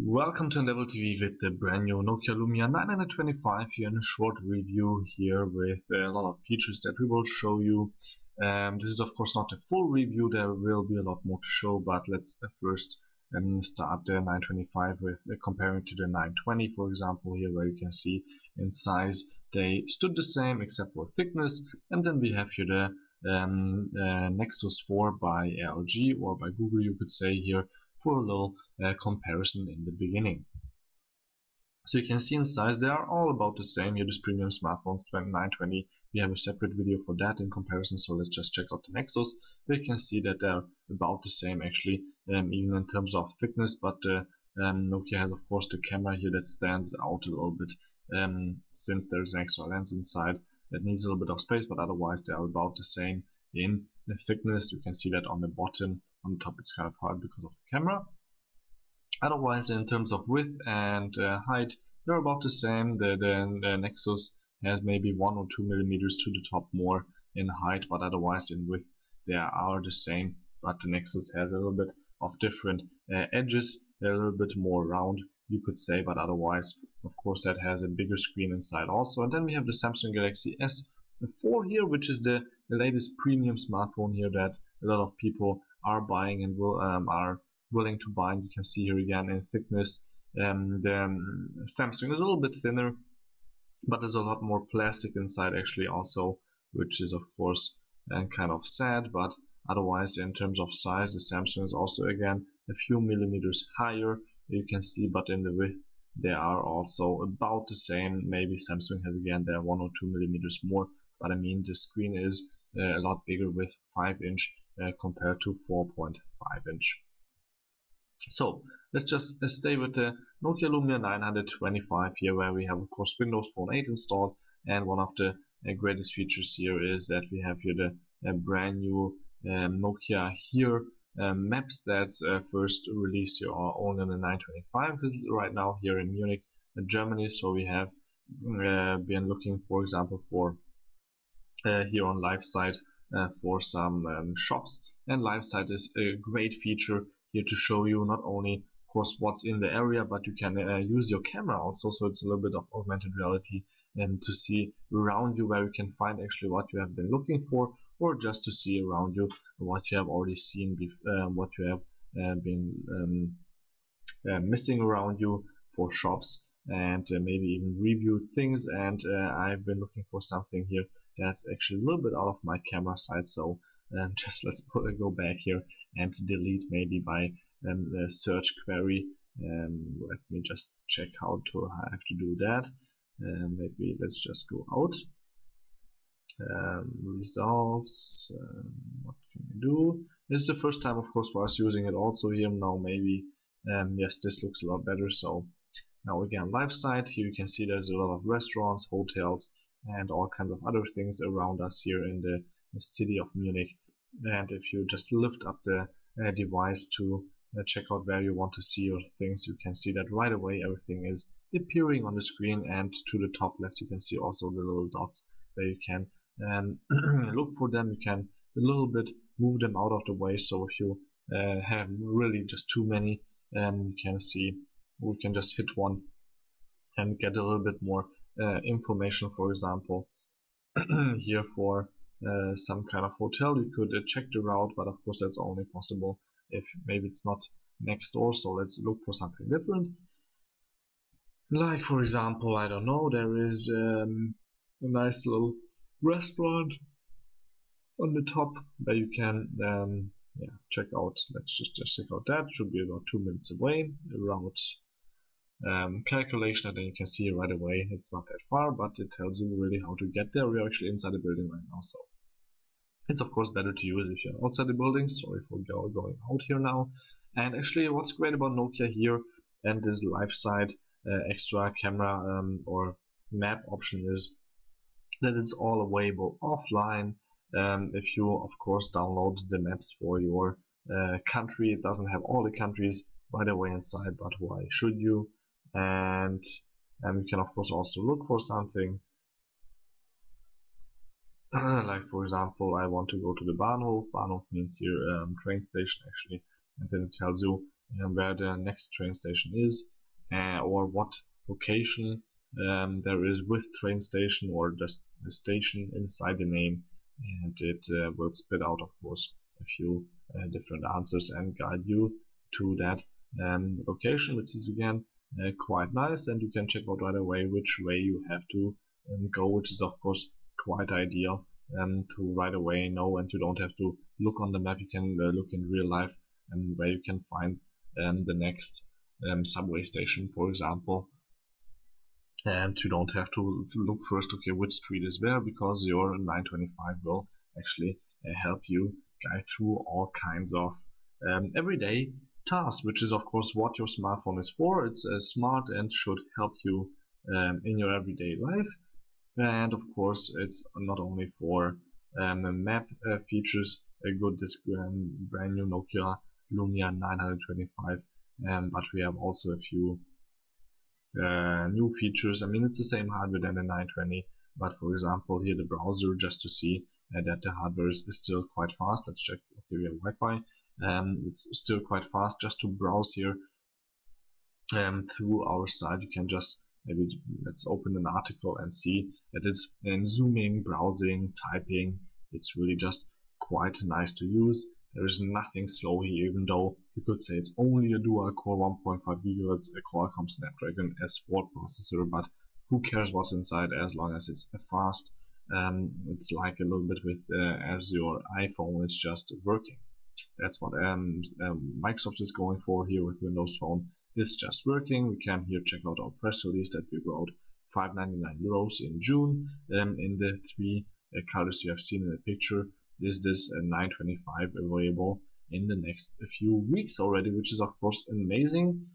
Welcome to Endeavor TV with the brand new Nokia Lumia 925 here in a short review here with a lot of features that we will show you. This is of course not a full review, there will be a lot more to show, but let's first start the 925 with comparing to the 920, for example, here where you can see in size they stood the same except for thickness. And then we have here the Nexus 4 by LG, or by Google you could say here, for a little comparison in the beginning. So you can see in size they are all about the same. Here this premium smartphones 920, we have a separate video for that in comparison, so let's just check out the Nexus. We can see that they're about the same actually, even in terms of thickness, but Nokia has of course the camera here that stands out a little bit, since there's an extra lens inside that needs a little bit of space, but otherwise they are about the same in the thickness. You can see that on the bottom. On the top it's kind of hard because of the camera. Otherwise, in terms of width and height, they're about the same. The Nexus has maybe 1 or 2 millimeters to the top more in height, but otherwise in width they are the same. But the Nexus has a little bit of different edges. They're a little bit more round, you could say, but otherwise, of course, that has a bigger screen inside also. And then we have the Samsung Galaxy S4 here, which is the latest premium smartphone here that a lot of people are buying and are willing to buy. And you can see here again in thickness, the Samsung is a little bit thinner, but there's a lot more plastic inside actually also, which is of course kind of sad. But otherwise, in terms of size, the Samsung is also again a few millimeters higher, you can see, but in the width they are also about the same. Maybe Samsung has again there 1 or 2 millimeters more, but I mean the screen is a lot bigger with 5-inch compared to 4.5-inch. So let's just stay with the Nokia Lumia 925 here, where we have of course Windows Phone 8 installed, and one of the greatest features here is that we have here the brand new Nokia here maps that's first released here only on the 925. This is right now here in Munich, Germany. So we have been looking, for example, for here on LiveSite for some shops, and LiveSite is a great feature here to show you not only of course what's in the area, but you can use your camera also, so it's a little bit of augmented reality, and to see around you where you can find actually what you have been looking for, or just to see around you what you have already seen, what you have been missing around you for shops, and maybe even review things. And I've been looking for something here that's actually a little bit out of my camera side, so just let's go back here and delete maybe by the search query. Let me just check how to have to do that. Maybe let's just go out. Results, what can we do? This is the first time of course for us using it also here. Now maybe yes, this looks a lot better. So now again, LiveSite, here you can see there's a lot of restaurants, hotels, and all kinds of other things around us here in the city of Munich. And if you just lift up the device to check out where you want to see your things, you can see that right away everything is appearing on the screen. And to the top left you can see also the little dots where you can look for them. You can a little bit move them out of the way, so if you have really just too many, you can see we can just hit one and get a little bit more information. For example, here for some kind of hotel you could check the route, but of course that's only possible if maybe it's not next door. So let's look for something different, like for example, I don't know, there is a nice little restaurant on the top where you can check out. Let's just check out that. Should be about 2 minutes away. Route calculation, and then you can see right away it's not that far, but it tells you really how to get there. We're actually inside the building right now, so it's of course better to use if you're outside the building. Sorry for going out here now. And actually what's great about Nokia here and this LiveSite extra camera or map option is that it's all available offline. If you of course download the maps for your country, it doesn't have all the countries right away inside, but why should you? And you can of course also look for something like for example, I want to go to the Bahnhof. Bahnhof means here train station actually, and then it tells you where the next train station is, or what location there is with train station, or just the station inside the name, and it will spit out, of course, a few different answers and guide you to that location, which is again quite nice, and you can check out right away which way you have to go, which is of course quite ideal to right away know, and you don't have to look on the map. You can look in real life and where you can find the next subway station, for example, and you don't have to look first, okay, which street is where, because your 925 will actually help you guide through all kinds of everyday tasks, which is of course what your smartphone is for. It's smart and should help you in your everyday life. And of course, it's not only for map features, a good this brand new Nokia Lumia 925, but we have also a few new features. I mean, it's the same hardware than the 920, but for example, here the browser, just to see that the hardware is still quite fast. Let's check. Okay, we have Wi-Fi. It's still quite fast. Just to browse here through our site, you can just maybe let's open an article and see that it's zooming, browsing, typing. It's really just quite nice to use. There is nothing slow here, even though you could say it's only a dual-core 1.5 GHz Qualcomm Snapdragon S4 processor, but who cares what's inside as long as it's fast. It's like a little bit with as your iPhone is just working. That's what Microsoft is going for here with Windows Phone. It's just working. We can here check out our press release that we wrote, €599 in June. In the three colors you have seen in the picture, is this 925 available in the next few weeks already, which is of course amazing.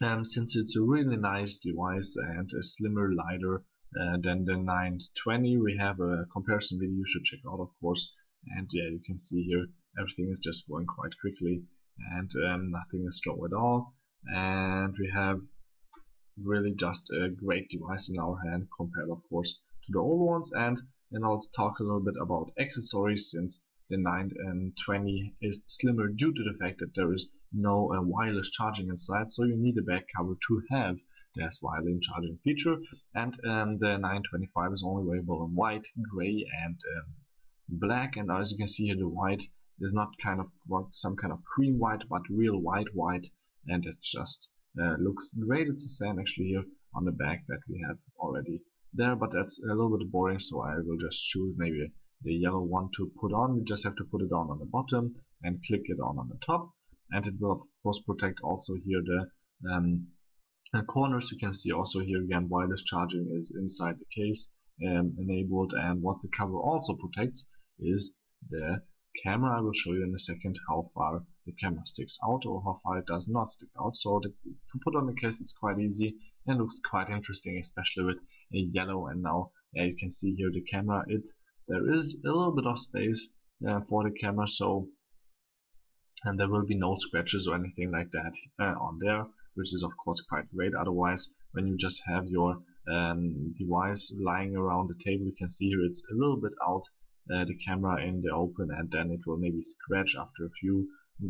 Since it's a really nice device and a slimmer, lighter than the 920, we have a comparison video you should check out, of course. And yeah, you can see here everything is just going quite quickly, and nothing is slow at all, and we have really just a great device in our hand compared, of course, to the old ones. And now let's talk a little bit about accessories, since the 920 is slimmer due to the fact that there is no wireless charging inside, so you need a back cover to have this wireless charging feature. And the 925 is only available in white, gray, and black. And as you can see here, the white is not kind of some kind of cream white, but real white, and it just looks great. It's the same actually here on the back that we have already there, but that's a little bit boring, so I will just choose maybe the yellow one to put on. You just have to put it on the bottom and click it on the top, and it will of course protect also here the corners. You can see also here again wireless charging is inside the case enabled, and what the cover also protects is the camera. I will show you in a second how far the camera sticks out or how far it does not stick out. So to put on the case, it's quite easy and looks quite interesting, especially with a yellow. And now you can see here the camera. There is a little bit of space for the camera, so and there will be no scratches or anything like that on there, which is of course quite great. Otherwise, when you just have your device lying around the table, you can see here it's a little bit out the camera in the open, and then it will maybe scratch after a few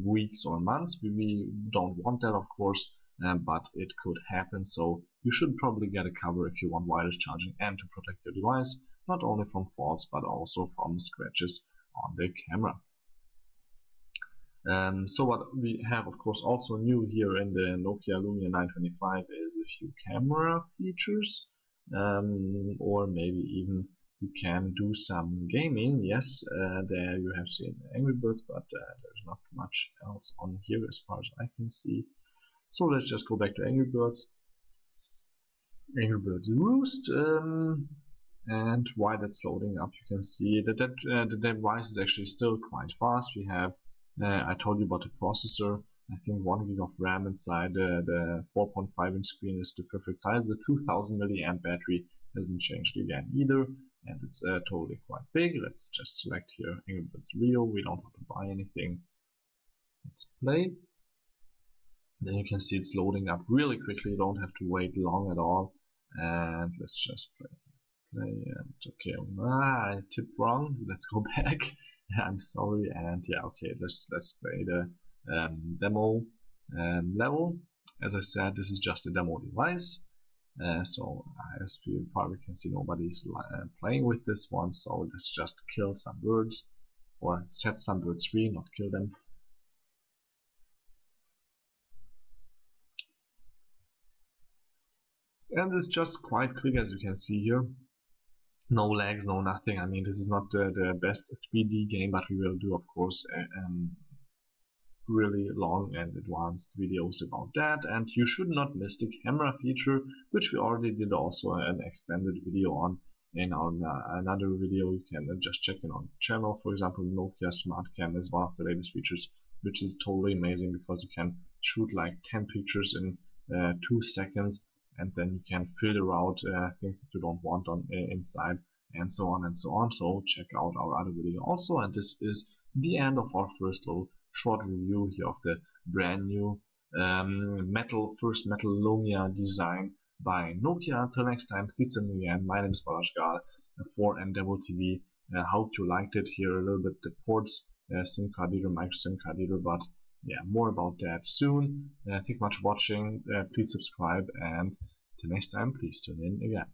weeks or months. We don't want that, of course, but it could happen. So you should probably get a cover if you want wireless charging and to protect your device, not only from faults but also from scratches on the camera. So what we have, of course, also new here in the Nokia Lumia 925 is a few camera features, or maybe even you can do some gaming. Yes, there you have seen Angry Birds, but there's not much else on here as far as I can see. So let's just go back to Angry Birds. Angry Birds Roost, and while that's loading up, you can see that the device is actually still quite fast. We have I told you about the processor. I think 1 gig of RAM inside. The 4.5 inch screen is the perfect size. The 2000 milliamp battery hasn't changed again either, and it's totally quite big. Let's just select here Angry Birds Rio. We don't have to buy anything. Let's play. Then you can see it's loading up really quickly. You don't have to wait long at all. And let's just play. And okay, I tipped wrong. Let's go back. I'm sorry. And yeah, okay, let's play the demo level. As I said, this is just a demo device. So as far we can see, nobody's playing with this one, so let's just kill some birds, or set some birds free, not kill them. And it's just quite quick, as you can see here. No lags, no nothing. I mean, this is not the best 3D game, but we will do, of course, really long and advanced videos about that. And you should not miss the camera feature, which we already did also an extended video on in our another video. You can just check it on the channel. For example, Nokia Smart Cam is one of the latest features, which is totally amazing because you can shoot like 10 pictures in 2 seconds, and then you can filter out things that you don't want on inside, and so on and so on. So check out our other video also. And this is the end of our first little short review here of the brand new first metal Lumia design by Nokia. Until next time, please tune me again. My name is Balashgal for Endeavor TV. Hope you liked it here a little bit, the ports, SIM card reader, micro SIM card reader, but yeah, more about that soon. Thank you much for watching. Please subscribe, and till next time, please tune in again.